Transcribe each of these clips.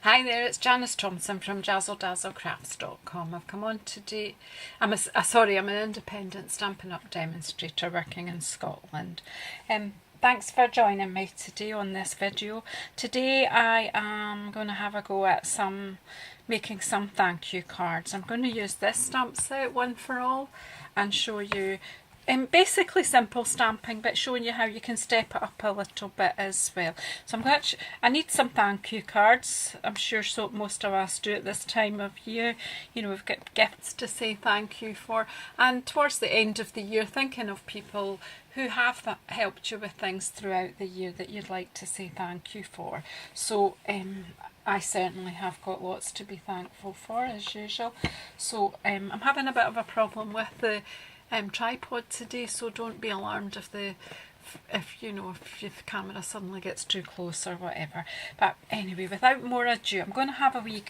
Hi there, it's Janice Thompson from JazzleDazzleCrafts.com. I've come on today. I'm an independent Stampin' Up demonstrator working in Scotland. Thanks for joining me today on this video. Today I am going to have a go at making some thank you cards. I'm going to use this stamp set, One for All, and show you basically simple stamping, but showing you how you can step it up a little bit as well. So I need some thank you cards. I'm sure most of us do at this time of year. You know, we've got gifts to say thank you for, and towards the end of the year, thinking of people who have helped you with things throughout the year that you'd like to say thank you for. So I certainly have got lots to be thankful for, as usual. So I'm having a bit of a problem with the tripod today, so don't be alarmed if the camera suddenly gets too close or whatever. But anyway, without more ado, I'm going to have a wee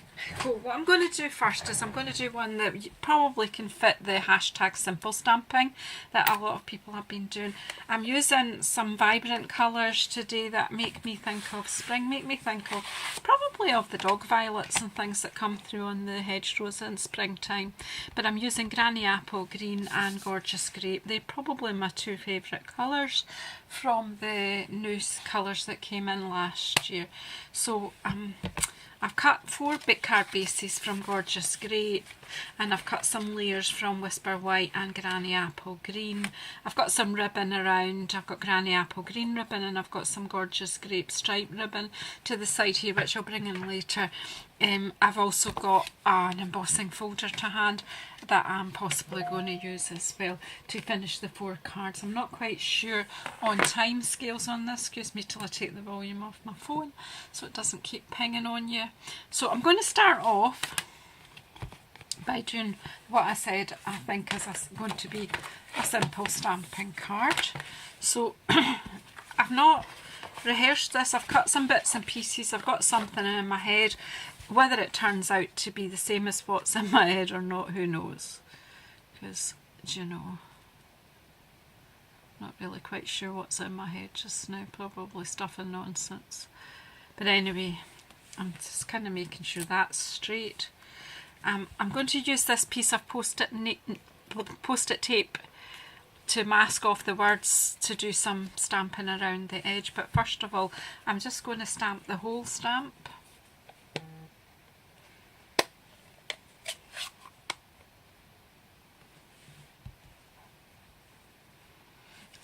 go. What I'm going to do first is I'm going to do one that you probably can fit the hashtag simple stamping that a lot of people have been doing. I'm using some vibrant colours today that make me think of spring, make me think of probably of the dog violets and things that come through on the hedgerows in springtime. But I'm using Granny Apple Green and Gorgeous Grape. They're probably my two favourite colours from the new colours that came in last year. So I've cut 4 big card bases from Gorgeous Grape, and I've cut some layers from Whisper White and Granny Apple Green. I've got some ribbon around. I've got Granny Apple Green ribbon, and I've got some Gorgeous Grape stripe ribbon to the side here, which I'll bring in later. I've also got an embossing folder to hand that I'm possibly going to use as well to finish the 4 cards. I'm not quite sure on time scales on this. Excuse me till I take the volume off my phone so it doesn't keep pinging on you. So I'm going to start off by doing what I said I think is going to be a simple stamping card. So I've not rehearsed this. I've cut some bits and pieces. I've got something in my head. Whether it turns out to be the same as what's in my head or not, who knows? Because, you know, not really quite sure what's in my head just now. Probably stuff and nonsense. But anyway, I'm just kind of making sure that's straight. I'm going to use this piece of post-it tape to mask off the words to do some stamping around the edge. But first of all, I'm just going to stamp the whole stamp.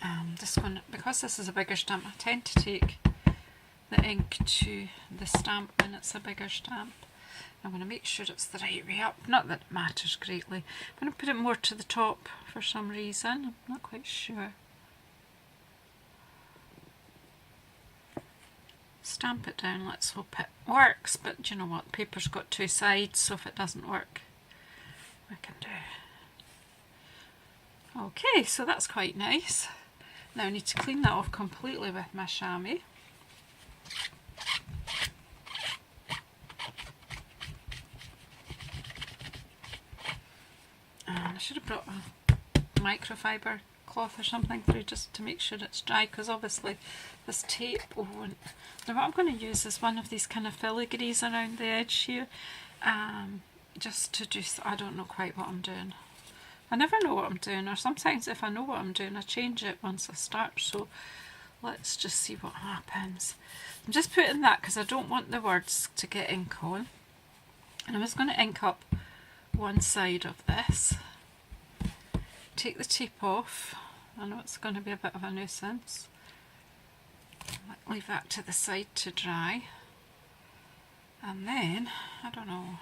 I'm just going to, because this is a bigger stamp, I tend to take the ink to the stamp when it's a bigger stamp. I'm going to make sure it's the right way up. Not that it matters greatly. I'm going to put it more to the top for some reason. I'm not quite sure. Stamp it down. Let's hope it works. But do you know what? Paper's got 2 sides, so if it doesn't work, we can do. Okay, so that's quite nice. Now I need to clean that off completely with my chamois. And I should have brought a microfiber cloth or something through just to make sure it's dry, because obviously this tape won't. Now what I'm going to use is one of these kind of filigrees around the edge here, just to do, I don't know quite what I'm doing. I never know what I'm doing, or sometimes if I know what I'm doing I change it once I start, so let's just see what happens. I'm just putting that because I don't want the words to get ink on, and I'm just going to ink up one side of this. Take the tape off. I know it's going to be a bit of a nuisance. Leave that to the side to dry, and then, I don't know,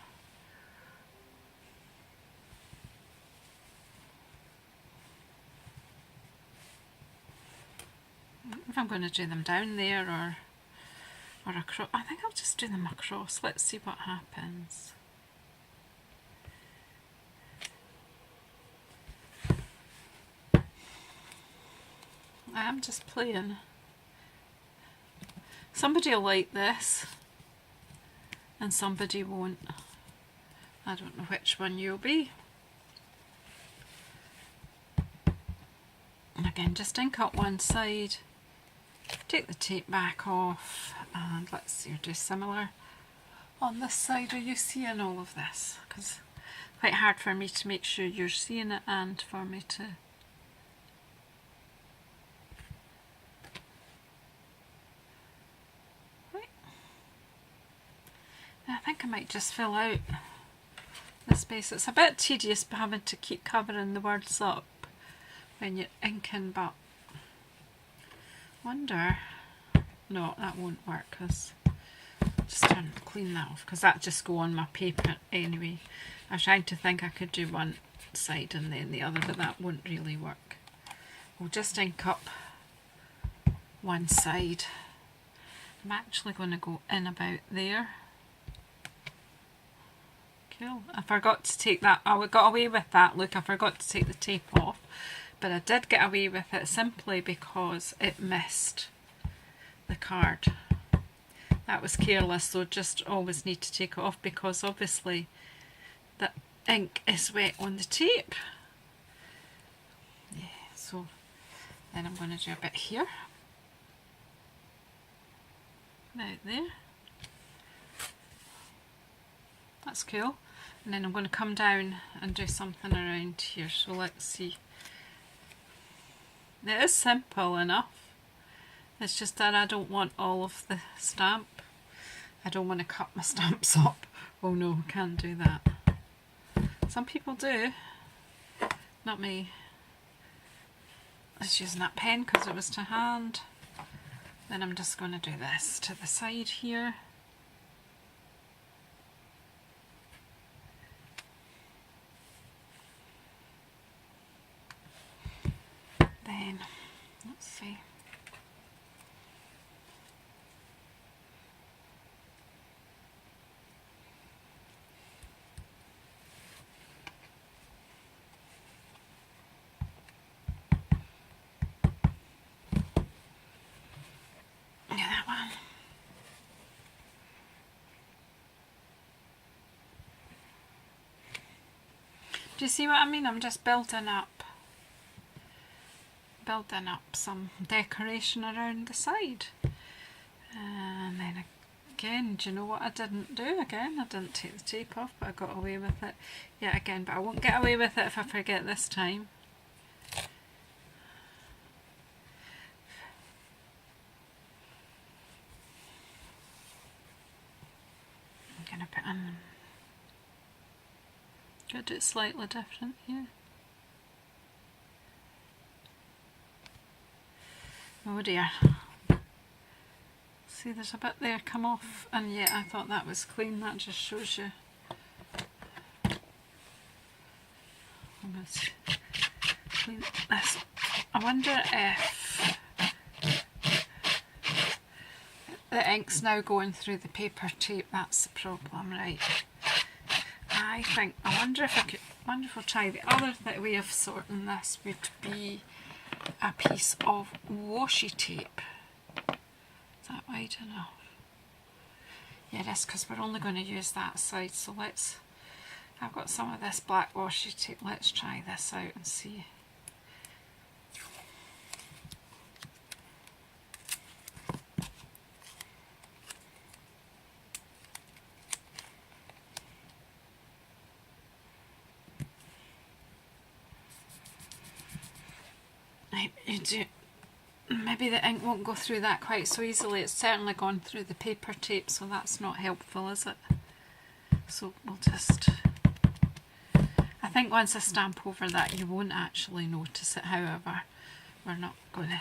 if I'm going to do them down there or across. I think I'll just do them across. Let's see what happens. I am just playing. Somebody will like this and somebody won't. I don't know which one you'll be. And again, just ink up one side, take the tape back off, and let's see, do similar on this side. Are you seeing all of this? Because it's quite hard for me to make sure you're seeing it and for me to... Right. I think I might just fill out the space. It's a bit tedious having to keep covering the words up when you're inking, but wonder... No, that won't work because just clean that off because that just go on my paper anyway. I was trying to think I could do one side and then the other, but that won't really work. We'll just ink up one side. I'm actually going to go in about there. Cool. I forgot to take that. I got away with that. Look, I forgot to take the tape off, but I did get away with it simply because it missed the card. That was careless, so just always need to take it off because obviously the ink is wet on the tape. Yeah, so then I'm going to do a bit here, right there. That's cool. And then I'm going to come down and do something around here. So let's see. It is simple enough. It's just that I don't want all of the stamp. I don't want to cut my stamps up. Oh no, can't do that. Some people do. Not me. I was using that pen because it was to hand. Then I'm just going to do this to the side here. Then, let's see. Do you see what I mean? I'm just building up some decoration around the side. And then again, do you know what I didn't do? Again, I didn't take the tape off, but I got away with it yet again. But I won't get away with it if I forget this time. I'm going to put in... Got to do it slightly different here. Oh dear. See, there's a bit there come off, and yet I thought that was clean. That just shows you. I'm going to clean this. I wonder if the ink's now going through the paper tape. That's the problem, right? I wonder if we'll try the other way of sorting this would be a piece of washi tape. Is that wide enough? Yeah, it is, because we're only going to use that side. So let's, I've got some of this black washi tape. Let's try this out and see. Maybe the ink won't go through that quite so easily. It's certainly gone through the paper tape, so that's not helpful, is it? So we'll just... I think once I stamp over that you won't actually notice it, however, we're not going to...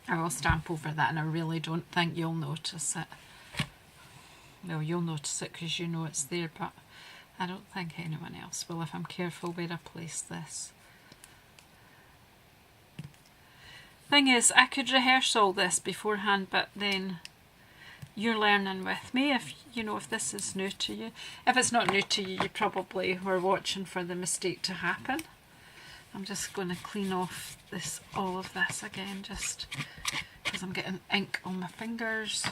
I will stamp over that, and I really don't think you'll notice it. Well, you'll notice it because you know it's there, but I don't think anyone else will if I'm careful where I place this. Thing is, I could rehearse all this beforehand, but then you're learning with me. If this is new to you. If it's not new to you, you probably were watching for the mistake to happen. I'm just going to clean off all of this again, just because I'm getting ink on my fingers.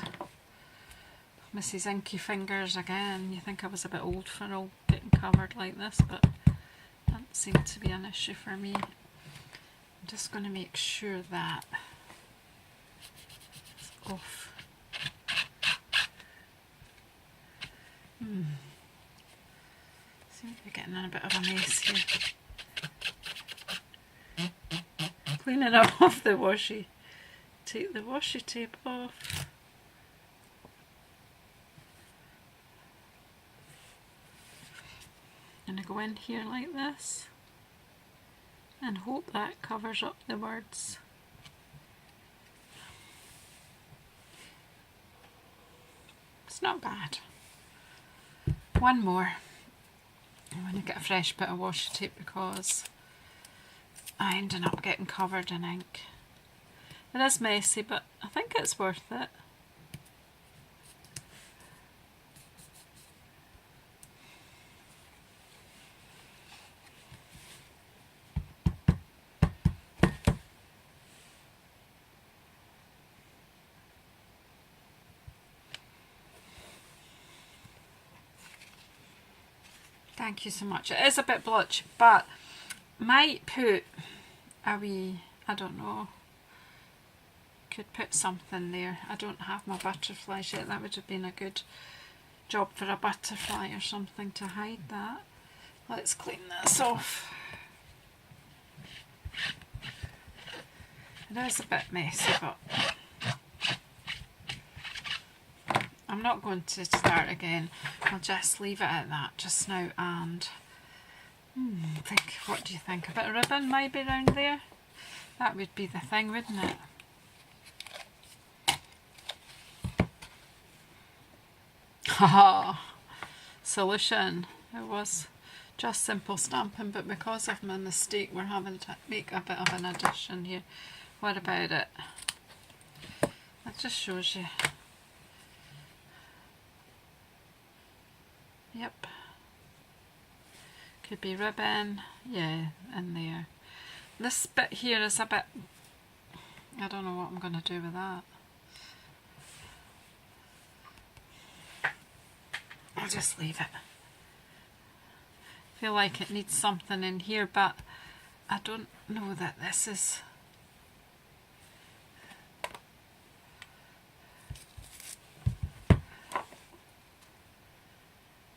Mrs. Inky Fingers again. You think I was a bit old for all getting covered like this, but seem to be an issue for me. I'm just going to make sure that it's off. Seems to be getting in a bit of a mess here. Cleaning it off the washi. Take the washi tape off. And I go in here like this and hope that covers up the words. It's not bad. One more. I'm going to get a fresh bit of washi tape because I ended up getting covered in ink. It is messy, but I think it's worth it. Thank you so much. It is a bit blotchy, but might put a wee, I don't know, could put something there. I don't have my butterflies yet. That would have been a good job for a butterfly or something to hide that. Let's clean this off. It is a bit messy, but I'm not going to start again. I'll just leave it at that just now and think, what do you think? A bit of ribbon maybe around there? That would be the thing, wouldn't it? Haha! Solution. It was just simple stamping, but because of my mistake we're having to make a bit of an addition here. What about it? That just shows you. Yep. Could be ribbon, yeah, in there. This bit here is a bit, I don't know what I'm going to do with that. I'll just leave it. Feel like it needs something in here, but I don't know that this is.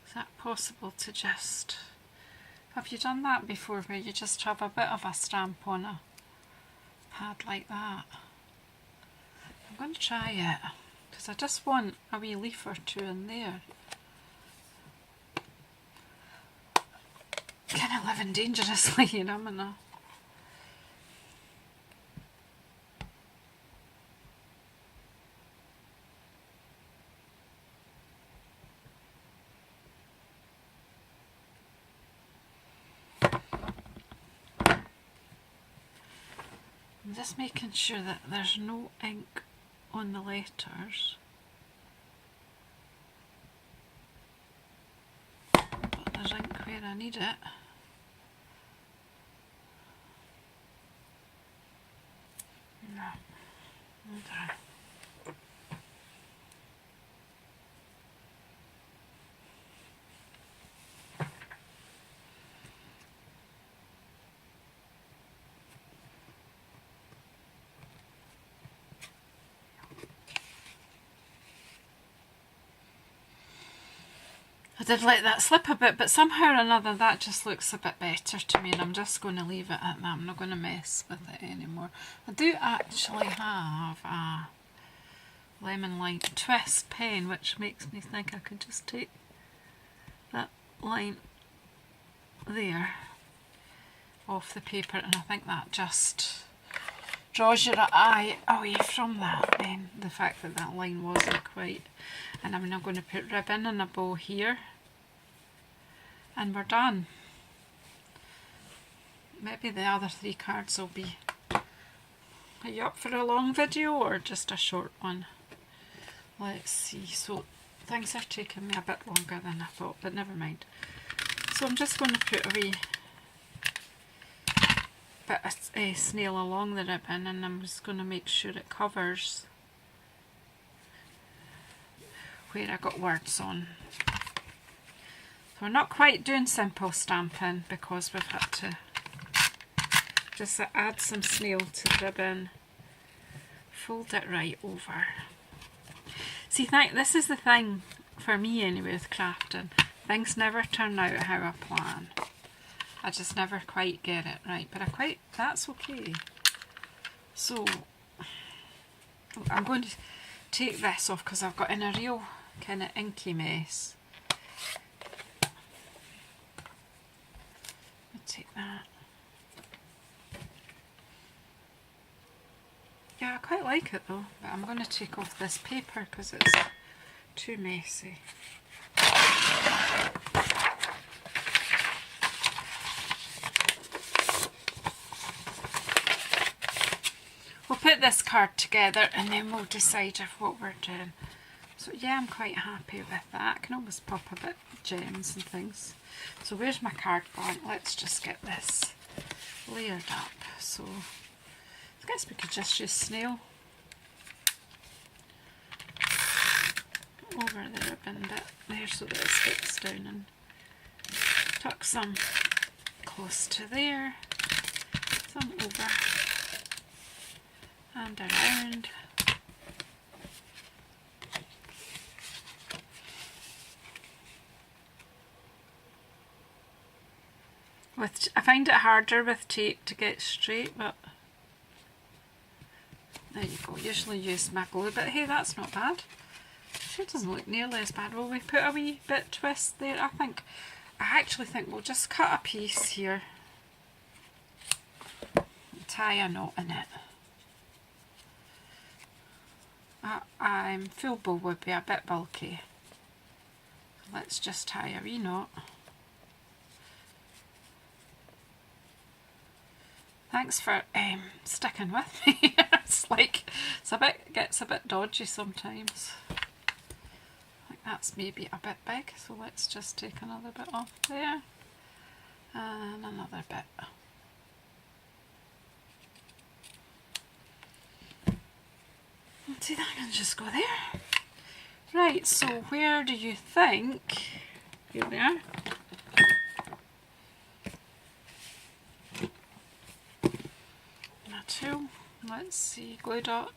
Is that possible to just, have you done that before where you just have a bit of a stamp on a pad like that? I'm going to try it because I just want a wee leaf or two in there. Kind of living dangerously, you know, I'm not. I'm just making sure that there's no ink on the letters. But there's ink where I need it. No. Okay. I did let that slip a bit, but somehow or another that just looks a bit better to me, and I'm just going to leave it at that. I'm not going to mess with it anymore. I do actually have a lemon line twist pen, which makes me think I could just take that line there off the paper, and I think that just draws your eye away from that, then the fact that that line wasn't quite. And I'm now going to put ribbon in a bow here, and we're done. Maybe the other 3 cards will be. Are you up for a long video or just a short one? Let's see. So things are taking me a bit longer than I thought, but never mind. So I'm just going to put a wee bit of a snail along the ribbon, and I'm just going to make sure it covers where I got words on. So we're not quite doing simple stamping because we've had to just add some snail to the ribbon, fold it right over. See, this is the thing for me anyway with crafting. Things never turn out how I plan. I just never quite get it right, but that's okay. So I'm going to take this off because I've got in a real kind of inky mess. I'll take that. Yeah, I quite like it though, but I'm going to take off this paper because it's too messy. We'll put this card together and then we'll decide what we're doing. So yeah, I'm quite happy with that. I can always pop a bit of gems and things. So where's my card going? Let's just get this layered up. So I guess we could just use snail over the ribbon bit there so that it sticks down, and tuck some close to there, some over and around. I find it harder with tape to get straight, but there you go. Usually use my glue, but hey, that's not bad. It doesn't look nearly as bad. Will we put a wee bit twist there? I actually think we'll just cut a piece here and tie a knot in it. Full bow would be a bit bulky. Let's just tie a wee knot. Thanks for sticking with me. It's like gets a bit dodgy sometimes. Like that's maybe a bit big, so let's just take another bit off there and another bit. See, that can just go there. Right, so where do you think? Here we are. My tool. Let's see, glue dot.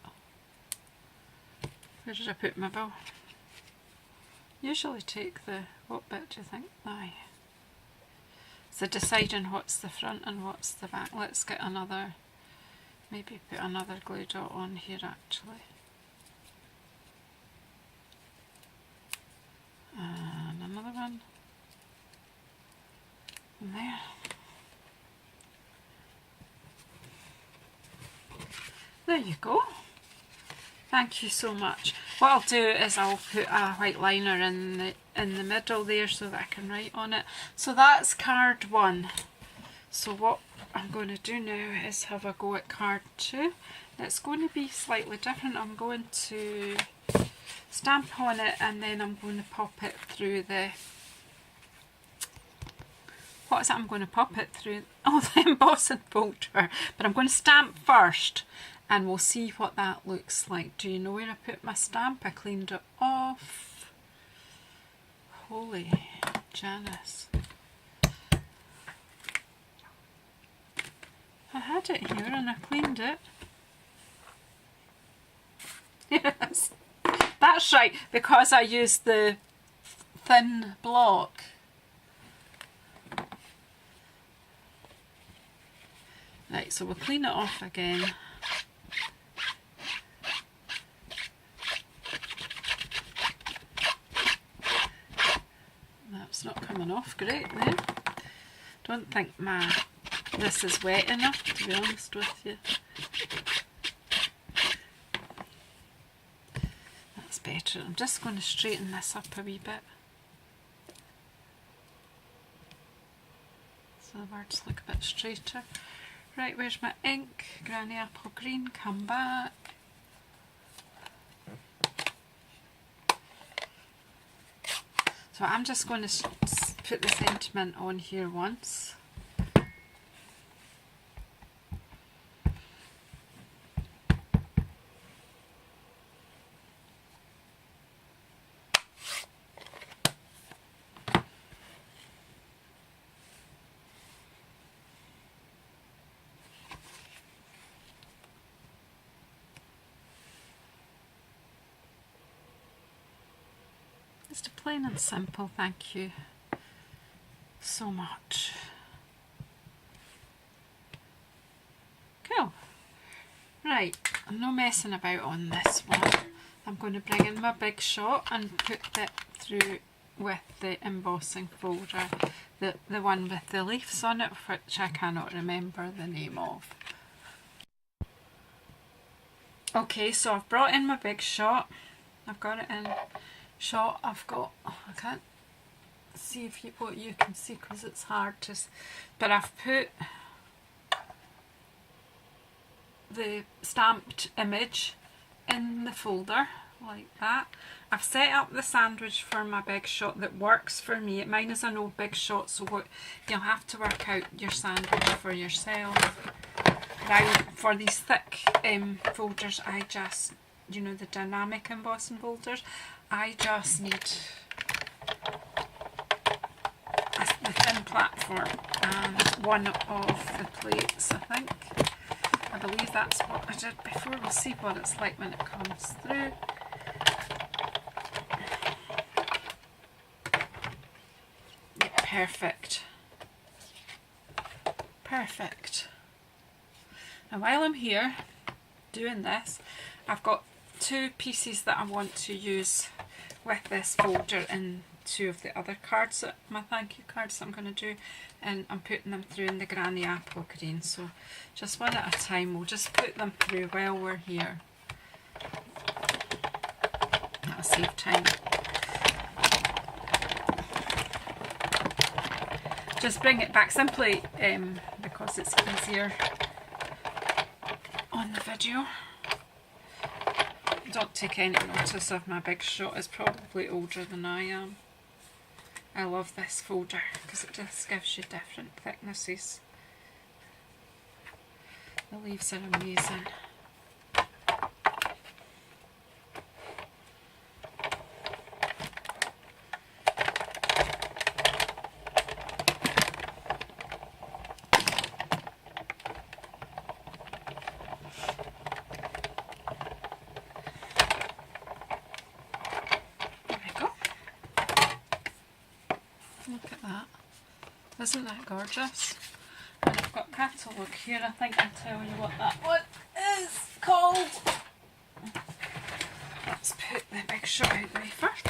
Where did I put my bow? Usually take what bit do you think? Aye. So deciding what's the front and what's the back. Let's get another, maybe put another glue dot on here actually. And another one. And there. There you go. Thank you so much. What I'll do is I'll put a white liner in the middle there so that I can write on it. So that's card 1. So what I'm going to do now is have a go at card 2. It's going to be slightly different. I'm going to stamp on it and then I'm going to pop it through the... What is it I'm going to pop it through? Oh, the embossing folder. But I'm going to stamp first. And we'll see what that looks like. Do you know where I put my stamp? I cleaned it off. Holy Janice. I had it here and I cleaned it. Yes. That's right, because I used the thin block. Right, so we'll clean it off again. That's not coming off great there. Don't think this is wet enough, to be honest with you. That's better. I'm just going to straighten this up a wee bit so the words look a bit straighter. Right, where's my ink? Granny Apple Green, come back. So I'm just going to put the sentiment on here once. Just a plain and simple thank you so much. Cool. Right, I'm not messing about on this one. I'm going to bring in my big shot and put that through with the embossing folder, the one with the leaves on it, which I cannot remember the name of. Okay, so I've brought in my big shot. I've got it in shot. I can't see if what you can see because it's hard to, but I've put the stamped image in the folder like that. I've set up the sandwich for my big shot that works for me. Mine is an old big shot, so you'll have to work out your sandwich for yourself. Now for these thick folders, I just, you know, the dynamic embossing folders, I just need the thin platform and one of the plates, I think. I believe that's what I did before. We'll see what it's like when it comes through. Yeah, perfect. Perfect. Now while I'm here doing this, I've got two pieces that I want to use with this folder in two of the other cards, my thank you cards that I'm going to do, and I'm putting them through in the Granny Apple Green. So just one at a time, we'll just put them through while we're here. That'll save time. Just bring it back simply because it's easier on the video. Don't take any notice of my big shot, it's probably older than I am. I love this folder because it just gives you different thicknesses. The leaves are amazing. Look at that. Isn't that gorgeous? And I've got a catalogue here. I think I'll tell you what that one is called. Let's put the big shot out the way first.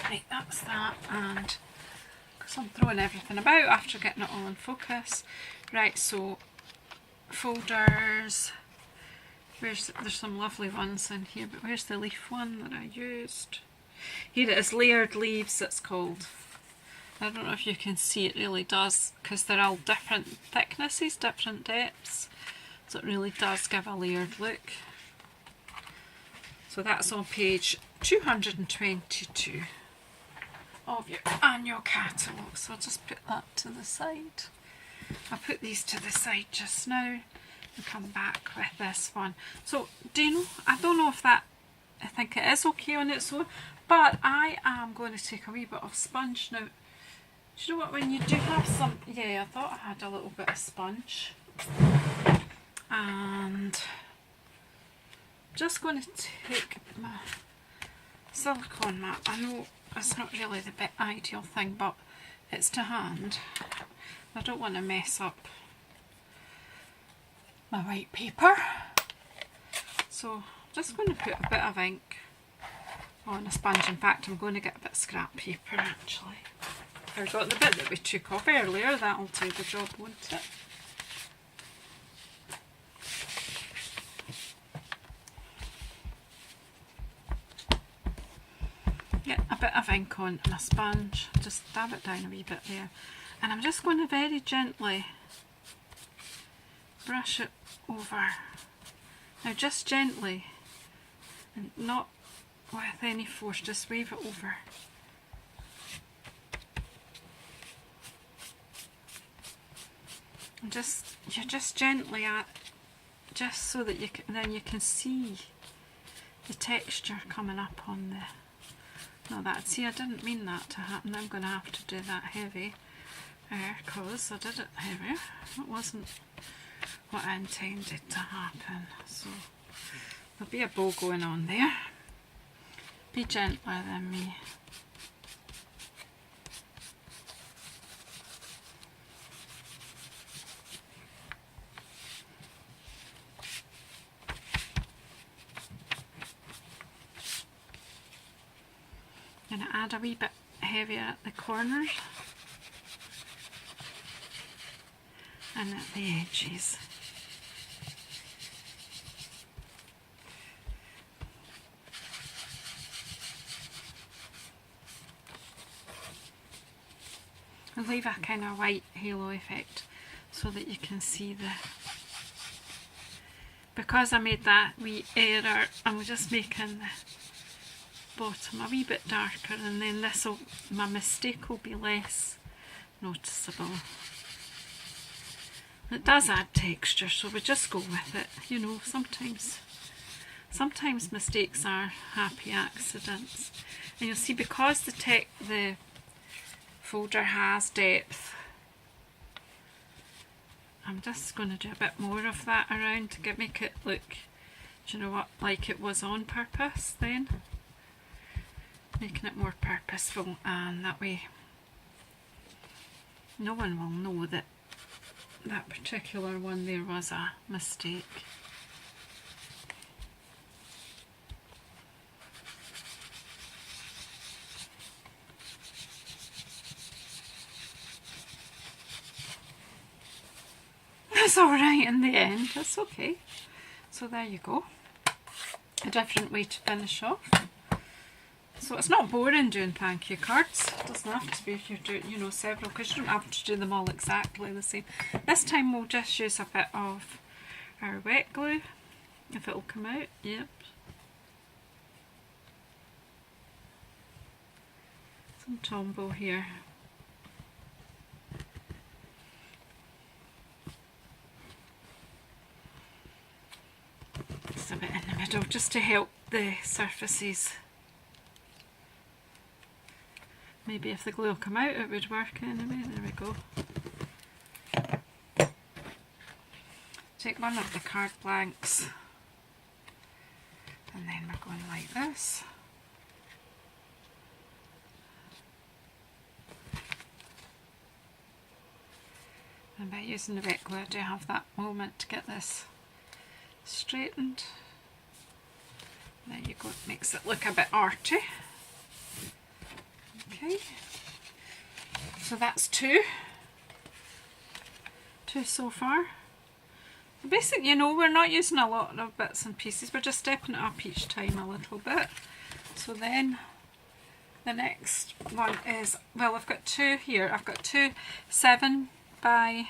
Right, that's that, and because I'm throwing everything about after getting it all in focus. Right, so folders, there's some lovely ones in here, but where's the leaf one that I used? Here it is, layered leaves it's called. I don't know if you can see, it really does, because they're all different thicknesses, different depths, so it really does give a layered look. So that's on page 222 of your annual catalogue, so I'll just put that to the side. I'll put these to the side just now and come back with this one. So, do you know, I don't know if that, I think it is okay on its own, but I am going to take a wee bit of sponge now. Do you know what, when you do have some, yeah, I thought I had a little bit of sponge. And I'm just going to take my silicone mat. I know it's not really the ideal thing, but it's to hand. I don't want to mess up my white paper, so I'm just going to put a bit of ink on a sponge. In fact, I'm going to get a bit of scrap paper actually. I got the bit that we took off earlier, that'll do the job, won't it? Get a bit of ink on my sponge, just dab it down a wee bit there. And I'm just going to very gently brush it over. Now just gently, and not with any force, just wave it over. And you're just gently at, just so that then you can see the texture coming up on the, no, that, see, I didn't mean that to happen. I'm going to have to do that heavy. because I did it heavier. It wasn't what I intended to happen. So there'll be a bow going on there. Be gentler than me. Gonna add a wee bit heavier at the corners and at the edges. I'll leave a kind of white halo effect so that you can see the, because I made that wee error, I'm just making the bottom a wee bit darker, and then this'll, my mistake will be less noticeable. It does add texture, so we just go with it. You know, sometimes mistakes are happy accidents. And you'll see, because the folder has depth, I'm just going to do a bit more of that around to make it look, do you know what, like it was on purpose then. Making it more purposeful, and that way no one will know that that particular one there was a mistake. That's alright in the end, that's okay. So there you go. A different way to finish off. So it's not boring doing thank you cards. It doesn't have to be if you're doing, you know, several, because you don't have to do them all exactly the same. This time we'll just use a bit of our wet glue, if it'll come out. Yep. Some Tombow here. Just a bit in the middle, just to help the surfaces. Maybe if the glue will come out it would work anyway. There we go. Take one of the card blanks, and then we're going like this. And by using the wet glue I do have that moment to get this straightened. There you go, it makes it look a bit arty. Okay, so that's two so far. Basically, you know, we're not using a lot of bits and pieces, we're just stepping it up each time a little bit. So then the next one is, well, I've got two here. I've got two 7.5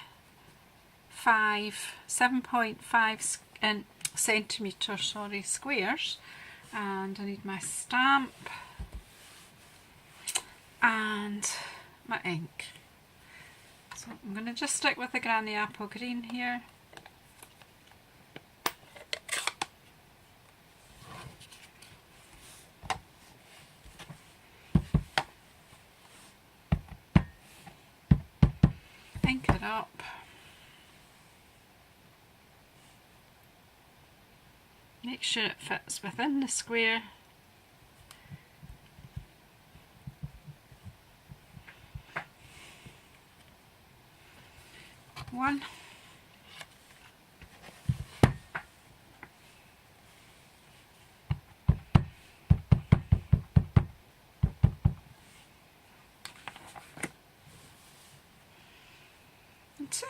centimetre squares, and I need my stamp and my ink. So I'm going to just stick with the Granny Apple Green here. Ink it up. Make sure it fits within the square. One. And two.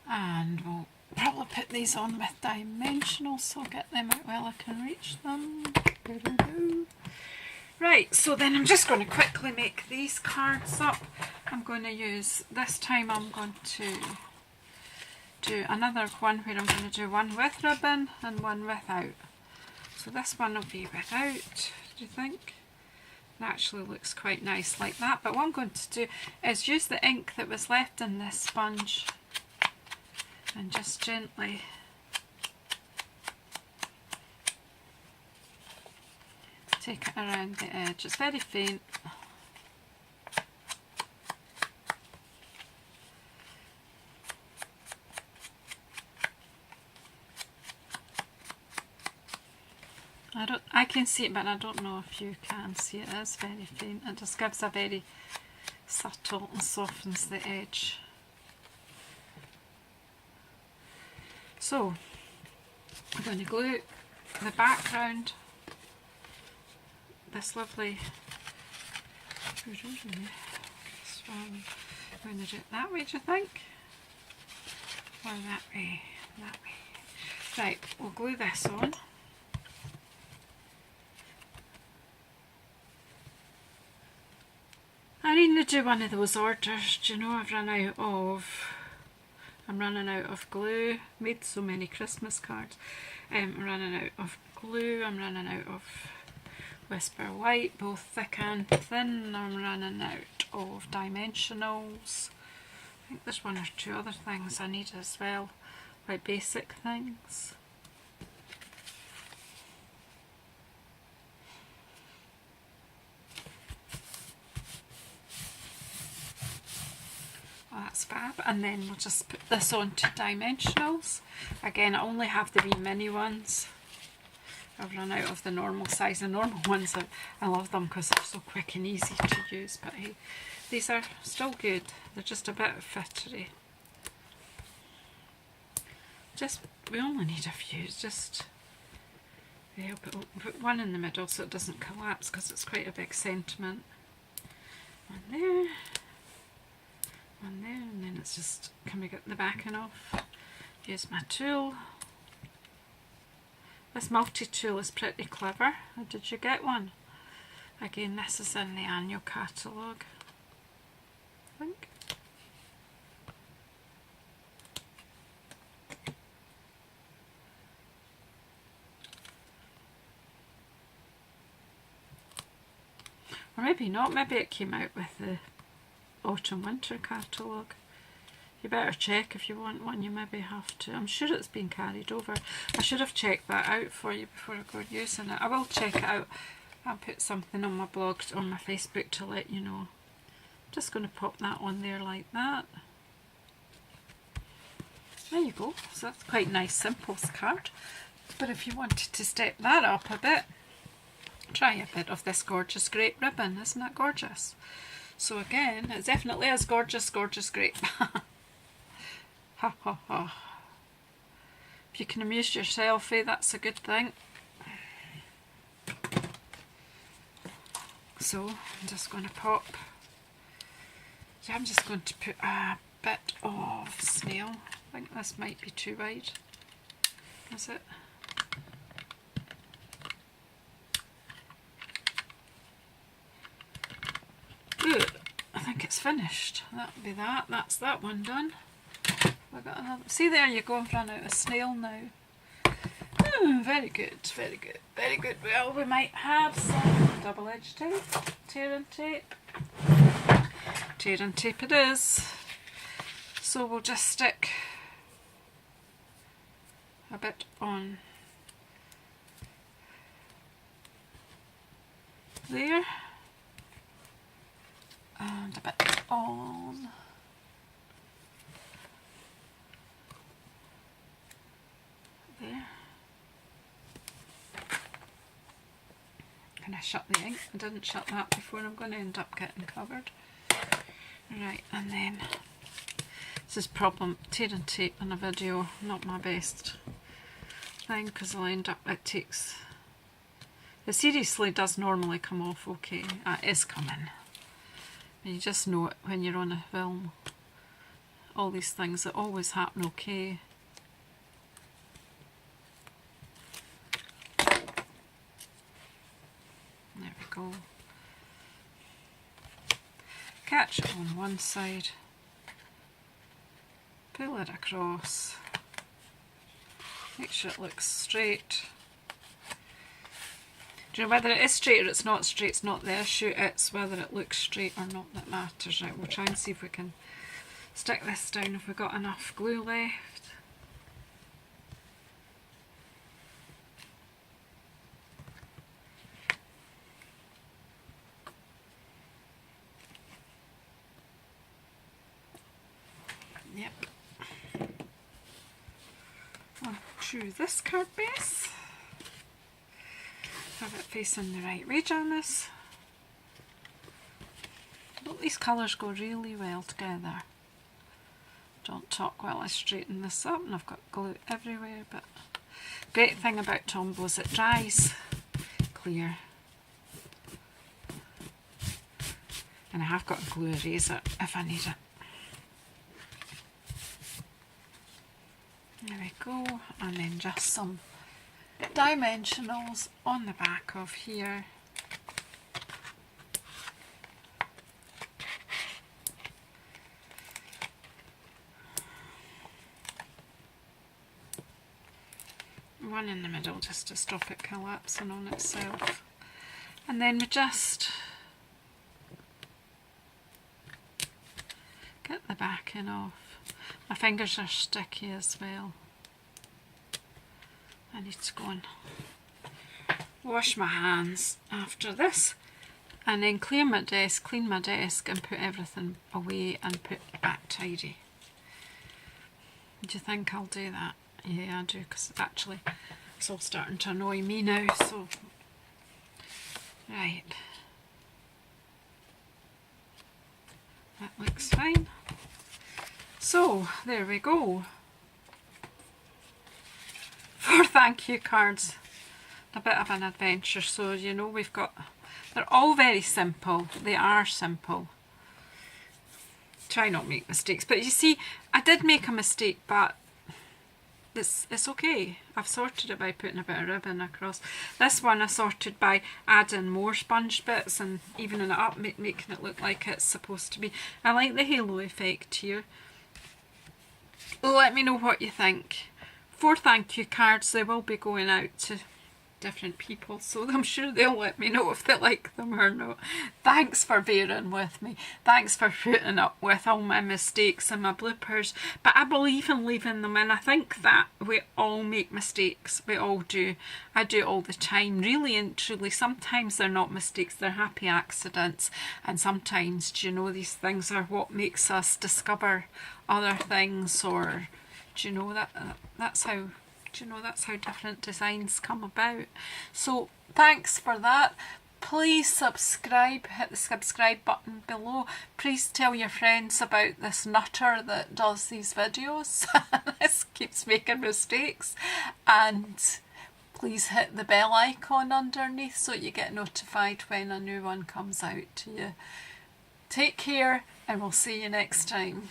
And we'll probably put these on with dimensional, so get them out while I can reach them. Right, so then I'm just going to quickly make these cards up. I'm going to use, this time I'm going to do another one where I'm going to do one with ribbon and one without. So this one will be without, do you think? It actually looks quite nice like that. But what I'm going to do is use the ink that was left in this sponge and just gently take it around the edge. It's very faint. I can see it, but I don't know if you can see it. It is very faint. It just gives a very subtle and softens the edge. So I'm going to glue the background, this lovely, I'm going to do it that way, do you think? Or that way? That way. Right, we'll glue this on. I need to do one of those orders. Do you know, I'm running out of glue. Made so many Christmas cards. I'm running out of glue. I'm running out of Whisper White, both thick and thin. I'm running out of dimensionals. I think there's one or two other things I need as well, like basic things. That's fab, and then we'll just put this onto dimensionals. Again, I only have the wee mini ones. I've run out of the normal size. The normal ones, I love them because they're so quick and easy to use, but hey, these are still good. They're just a bit fittery. We only need a few. Yeah, put one in the middle so it doesn't collapse because it's quite a big sentiment. One there. One there, and then it's just, can we get the backing off? Use my tool. This multi-tool is pretty clever. Did you get one? Again, this is in the annual catalogue, I think. Or maybe not, maybe it came out with the autumn winter catalogue. You better check if you want one, you maybe have to. I'm sure it's been carried over. I should have checked that out for you before I go using it. I will check it out. I'll put something on my blog, on my Facebook to let you know. I'm just going to pop that on there like that. There you go. So that's quite a nice simple card. But if you wanted to step that up a bit, try a bit of this gorgeous grape ribbon. Isn't that gorgeous? So again, it definitely is gorgeous, gorgeous grape. Ha ha ha. If you can amuse yourself, that's a good thing. So I'm just going to pop. Yeah, I'm just going to put a bit of snail. I think this might be too wide. Is it? Good. I think it's finished. That'll be that. That's that one done. I've got another. See, there you go. I've run out of snail now. Very good, very good, very good. Well, we might have some double-edged tape. Tearing tape. Tearing tape it is. So we'll just stick a bit on there. And a bit on there. Can I shut the ink? I didn't shut that before. I'm going to end up getting covered. Right, and then this is problem tearing tape in a video, not my best thing, because I'll end up, it seriously does normally come off okay. It is coming. You just know it when you're on a film. All these things that always happen okay. There we go. Catch it on one side. Pull it across. Make sure it looks straight. Do you know whether it is straight or it's not straight? It's not the issue, it's whether it looks straight or not that matters. Right, we'll try and see if we can stick this down if we've got enough glue left. Yep. I'll choose this card base. Have it facing the right way, Janice. Don't these colours go really well together? Don't talk while I straighten this up, and I've got glue everywhere, but great thing about Tombow is it dries clear. And I have got a glue eraser if I need it. There we go, and then just some dimensionals on the back of here. One in the middle just to stop it collapsing on itself. And then we just get the backing off. My fingers are sticky as well. I need to go and wash my hands after this, and then clean my desk, and put everything away and put it back tidy. Do you think I'll do that? Yeah, I do, because actually it's all starting to annoy me now, so right. That looks fine. So there we go. For thank you cards. A bit of an adventure. So you know we've got, they're all very simple. They are simple. Try not to make mistakes. But you see, I did make a mistake, but it's okay. I've sorted it by putting a bit of ribbon across. This one I sorted by adding more sponge bits and evening it up, making it look like it's supposed to be. I like the halo effect here. Let me know what you think. 4 thank you cards, they will be going out to different people, so I'm sure they'll let me know if they like them or not. Thanks for bearing with me. Thanks for putting up with all my mistakes and my bloopers. But I believe in leaving them in. I think that we all make mistakes. We all do. I do it all the time. Really and truly, sometimes they're not mistakes, they're happy accidents. And sometimes, do you know, these things are what makes us discover other things, or do you know that's how different designs come about. So thanks for that. Please subscribe, hit the subscribe button below. Please tell your friends about this nutter that does these videos. This keeps making mistakes. And please hit the bell icon underneath so you get notified when a new one comes out to you. Take care, and we'll see you next time.